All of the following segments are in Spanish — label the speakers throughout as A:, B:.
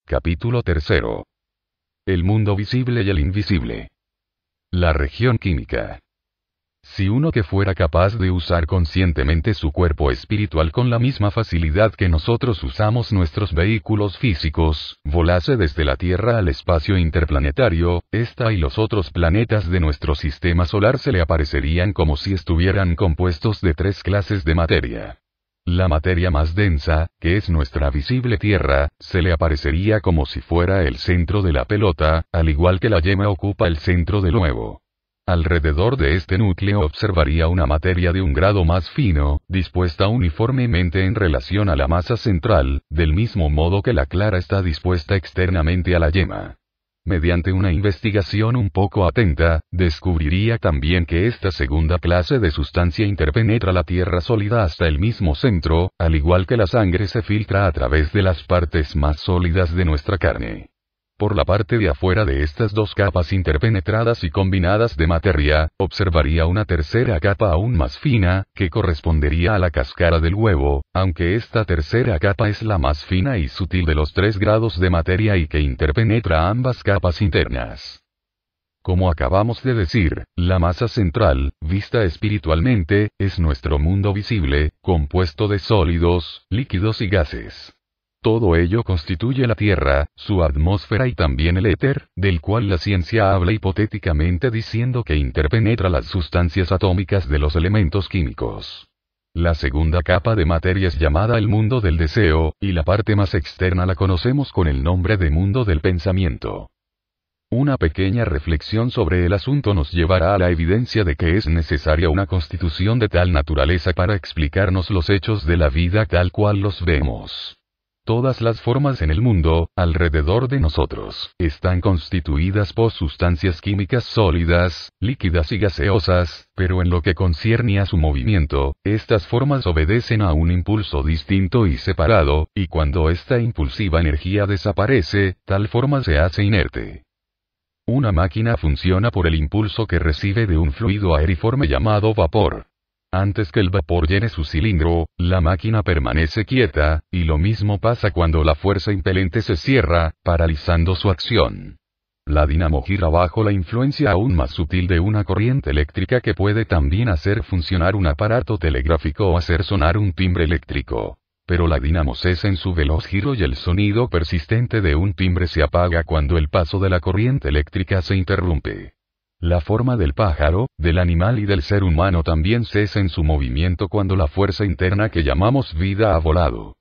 A: Capítulo 3. El mundo visible y el invisible. La región química. Si uno que fuera capaz de usar conscientemente su cuerpo espiritual con la misma facilidad que nosotros usamos nuestros vehículos físicos, volase desde la Tierra al espacio interplanetario, esta y los otros planetas de nuestro sistema solar se le aparecerían como si estuvieran compuestos de 3 clases de materia. La materia más densa, que es nuestra visible Tierra, se le aparecería como si fuera el centro de la pelota, al igual que la yema ocupa el centro del huevo. Alrededor de este núcleo observaría una materia de un grado más fino, dispuesta uniformemente en relación a la masa central, del mismo modo que la clara está dispuesta externamente a la yema. Mediante una investigación un poco atenta, descubriría también que esta segunda clase de sustancia interpenetra la tierra sólida hasta el mismo centro, al igual que la sangre se filtra a través de las partes más sólidas de nuestra carne. Por la parte de afuera de estas 2 capas interpenetradas y combinadas de materia, observaría una tercera capa aún más fina, que correspondería a la cáscara del huevo, aunque esta tercera capa es la más fina y sutil de los 3 grados de materia y que interpenetra ambas capas internas. Como acabamos de decir, la masa central, vista espiritualmente, es nuestro mundo visible, compuesto de sólidos, líquidos y gases. Todo ello constituye la Tierra, su atmósfera y también el éter, del cual la ciencia habla hipotéticamente diciendo que interpenetra las sustancias atómicas de los elementos químicos. La segunda capa de materia es llamada el mundo del deseo, y la parte más externa la conocemos con el nombre de mundo del pensamiento. Una pequeña reflexión sobre el asunto nos llevará a la evidencia de que es necesaria una constitución de tal naturaleza para explicarnos los hechos de la vida tal cual los vemos. Todas las formas en el mundo, alrededor de nosotros, están constituidas por sustancias químicas sólidas, líquidas y gaseosas, pero en lo que concierne a su movimiento, estas formas obedecen a un impulso distinto y separado, y cuando esta impulsiva energía desaparece, tal forma se hace inerte. Una máquina funciona por el impulso que recibe de un fluido aeriforme llamado vapor. Antes que el vapor llene su cilindro, la máquina permanece quieta, y lo mismo pasa cuando la fuerza impelente se cierra, paralizando su acción. La dinamo gira bajo la influencia aún más sutil de una corriente eléctrica que puede también hacer funcionar un aparato telegráfico o hacer sonar un timbre eléctrico. Pero la dinamo cesa en su veloz giro y el sonido persistente de un timbre se apaga cuando el paso de la corriente eléctrica se interrumpe. La forma del pájaro, del animal y del ser humano también cesa en su movimiento cuando la fuerza interna que llamamos vida ha volado.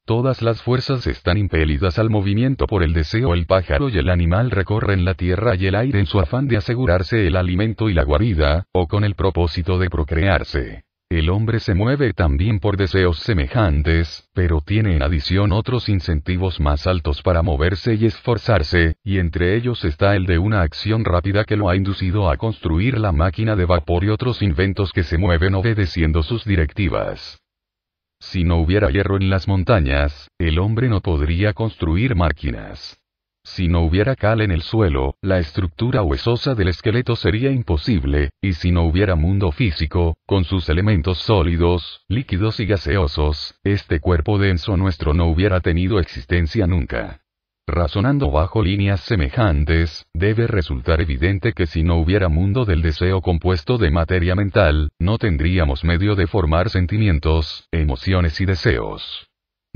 A: Todas las fuerzas están impelidas al movimiento por el deseo. El pájaro y el animal recorren la tierra y el aire en su afán de asegurarse el alimento y la guarida, o con el propósito de procrearse. El hombre se mueve también por deseos semejantes, pero tiene en adición otros incentivos más altos para moverse y esforzarse, y entre ellos está el de una acción rápida que lo ha inducido a construir la máquina de vapor y otros inventos que se mueven obedeciendo sus directivas. Si no hubiera hierro en las montañas, el hombre no podría construir máquinas. Si no hubiera cal en el suelo, la estructura huesosa del esqueleto sería imposible, y si no hubiera mundo físico, con sus elementos sólidos, líquidos y gaseosos, este cuerpo denso nuestro no hubiera tenido existencia nunca. Razonando bajo líneas semejantes, debe resultar evidente que si no hubiera mundo del deseo compuesto de materia mental, no tendríamos medio de formar sentimientos, emociones y deseos.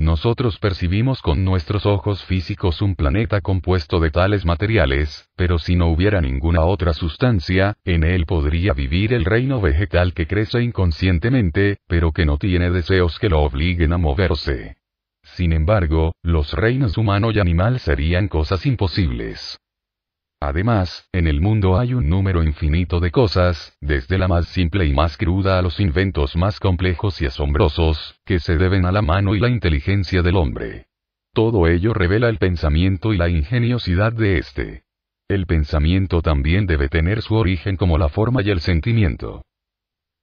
A: Nosotros percibimos con nuestros ojos físicos un planeta compuesto de tales materiales, pero si no hubiera ninguna otra sustancia, en él podría vivir el reino vegetal que crece inconscientemente, pero que no tiene deseos que lo obliguen a moverse. Sin embargo, los reinos humano y animal serían cosas imposibles. Además, en el mundo hay un número infinito de cosas, desde la más simple y más cruda a los inventos más complejos y asombrosos, que se deben a la mano y la inteligencia del hombre. Todo ello revela el pensamiento y la ingeniosidad de éste. El pensamiento también debe tener su origen como la forma y el sentimiento.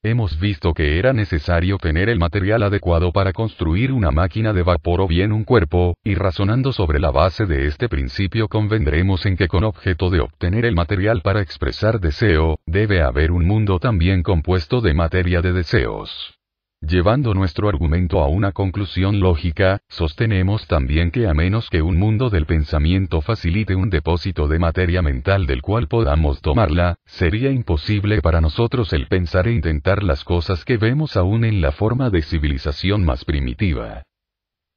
A: Hemos visto que era necesario tener el material adecuado para construir una máquina de vapor o bien un cuerpo, y razonando sobre la base de este principio convendremos en que con objeto de obtener el material para expresar deseo, debe haber un mundo también compuesto de materia de deseos. Llevando nuestro argumento a una conclusión lógica, sostenemos también que a menos que un mundo del pensamiento facilite un depósito de materia mental del cual podamos tomarla, sería imposible para nosotros el pensar e intentar las cosas que vemos aún en la forma de civilización más primitiva.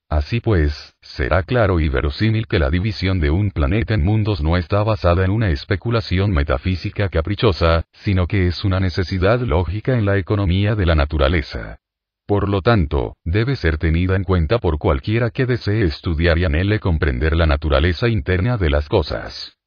A: Así pues, será claro y verosímil que la división de un planeta en mundos no está basada en una especulación metafísica caprichosa, sino que es una necesidad lógica en la economía de la naturaleza. Por lo tanto, debe ser tenida en cuenta por cualquiera que desee estudiar y anhele comprender la naturaleza interna de las cosas.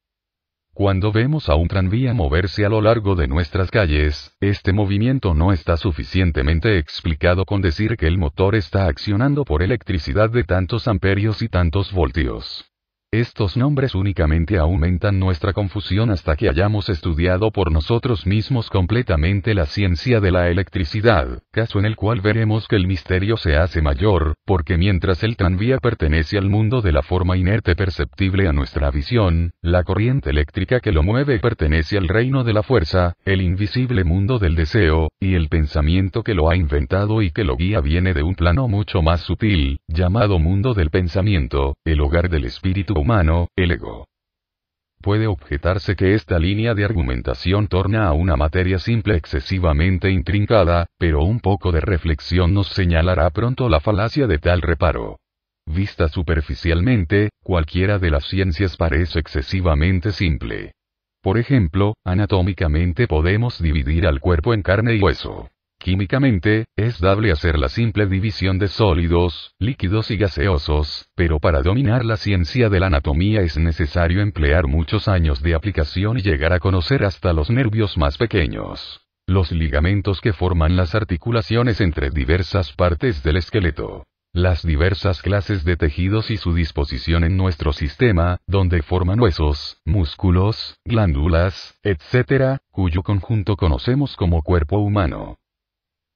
A: Cuando vemos a un tranvía moverse a lo largo de nuestras calles, este movimiento no está suficientemente explicado con decir que el motor está accionando por electricidad de tantos amperios y tantos voltios. Estos nombres únicamente aumentan nuestra confusión hasta que hayamos estudiado por nosotros mismos completamente la ciencia de la electricidad, caso en el cual veremos que el misterio se hace mayor, porque mientras el tranvía pertenece al mundo de la forma inerte perceptible a nuestra visión, la corriente eléctrica que lo mueve pertenece al reino de la fuerza, el invisible mundo del deseo, y el pensamiento que lo ha inventado y que lo guía viene de un plano mucho más sutil, llamado mundo del pensamiento, el hogar del espíritu humano, el ego. Puede objetarse que esta línea de argumentación torna a una materia simple excesivamente intrincada, pero un poco de reflexión nos señalará pronto la falacia de tal reparo. Vista superficialmente, cualquiera de las ciencias parece excesivamente simple. Por ejemplo, anatómicamente podemos dividir al cuerpo en carne y hueso. Químicamente, es dable hacer la simple división de sólidos, líquidos y gaseosos, pero para dominar la ciencia de la anatomía es necesario emplear muchos años de aplicación y llegar a conocer hasta los nervios más pequeños, los ligamentos que forman las articulaciones entre diversas partes del esqueleto, las diversas clases de tejidos y su disposición en nuestro sistema, donde forman huesos, músculos, glándulas, etc., cuyo conjunto conocemos como cuerpo humano.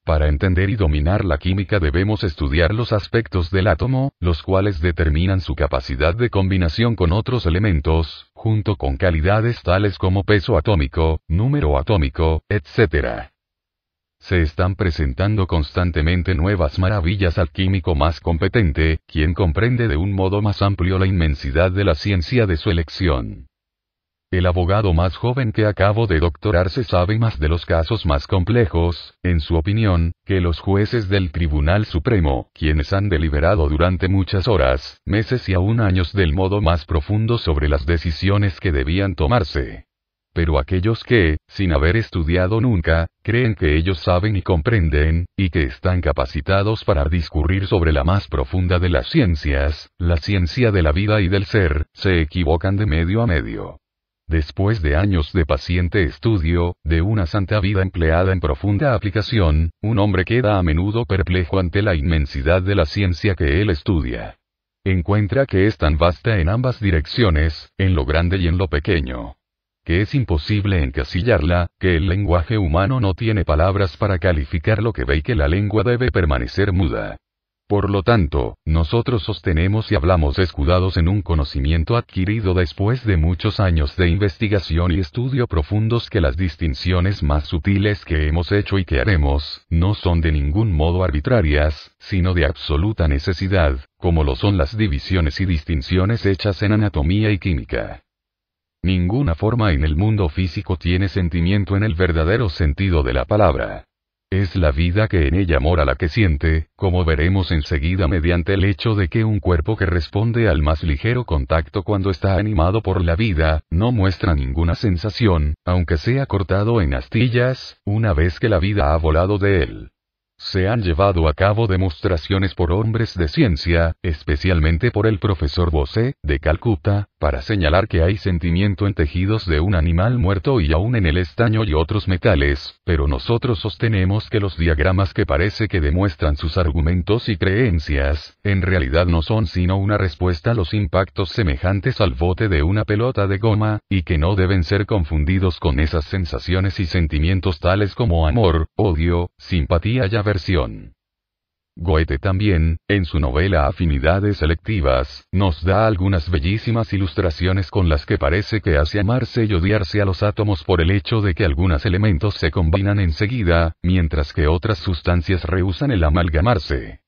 A: Para entender y dominar la química debemos estudiar los aspectos del átomo, los cuales determinan su capacidad de combinación con otros elementos, junto con calidades tales como peso atómico, número atómico, etc. Se están presentando constantemente nuevas maravillas al químico más competente, quien comprende de un modo más amplio la inmensidad de la ciencia de su elección. El abogado más joven que acabó de doctorarse sabe más de los casos más complejos, en su opinión, que los jueces del Tribunal Supremo, quienes han deliberado durante muchas horas, meses y aún años del modo más profundo sobre las decisiones que debían tomarse. Pero aquellos que, sin haber estudiado nunca, creen que ellos saben y comprenden, y que están capacitados para discurrir sobre la más profunda de las ciencias, la ciencia de la vida y del ser, se equivocan de medio a medio. Después de años de paciente estudio, de una santa vida empleada en profunda aplicación, un hombre queda a menudo perplejo ante la inmensidad de la ciencia que él estudia. Encuentra que es tan vasta en ambas direcciones, en lo grande y en lo pequeño, que es imposible encasillarla, que el lenguaje humano no tiene palabras para calificar lo que ve y que la lengua debe permanecer muda. Por lo tanto, nosotros sostenemos y hablamos escudados en un conocimiento adquirido después de muchos años de investigación y estudio profundos que las distinciones más sutiles que hemos hecho y que haremos, no son de ningún modo arbitrarias, sino de absoluta necesidad, como lo son las divisiones y distinciones hechas en anatomía y química. Ninguna forma en el mundo físico tiene sentimiento en el verdadero sentido de la palabra. Es la vida que en ella mora la que siente, como veremos enseguida mediante el hecho de que un cuerpo que responde al más ligero contacto cuando está animado por la vida, no muestra ninguna sensación, aunque sea cortado en astillas, una vez que la vida ha volado de él. Se han llevado a cabo demostraciones por hombres de ciencia, especialmente por el profesor Bose, de Calcuta, para señalar que hay sentimiento en tejidos de un animal muerto y aún en el estaño y otros metales, pero nosotros sostenemos que los diagramas que parece que demuestran sus argumentos y creencias, en realidad no son sino una respuesta a los impactos semejantes al bote de una pelota de goma, y que no deben ser confundidos con esas sensaciones y sentimientos tales como amor, odio, simpatía y aversión. Goethe también, en su novela Afinidades selectivas, nos da algunas bellísimas ilustraciones con las que parece que hace amarse y odiarse a los átomos por el hecho de que algunos elementos se combinan enseguida, mientras que otras sustancias rehúsan el amalgamarse.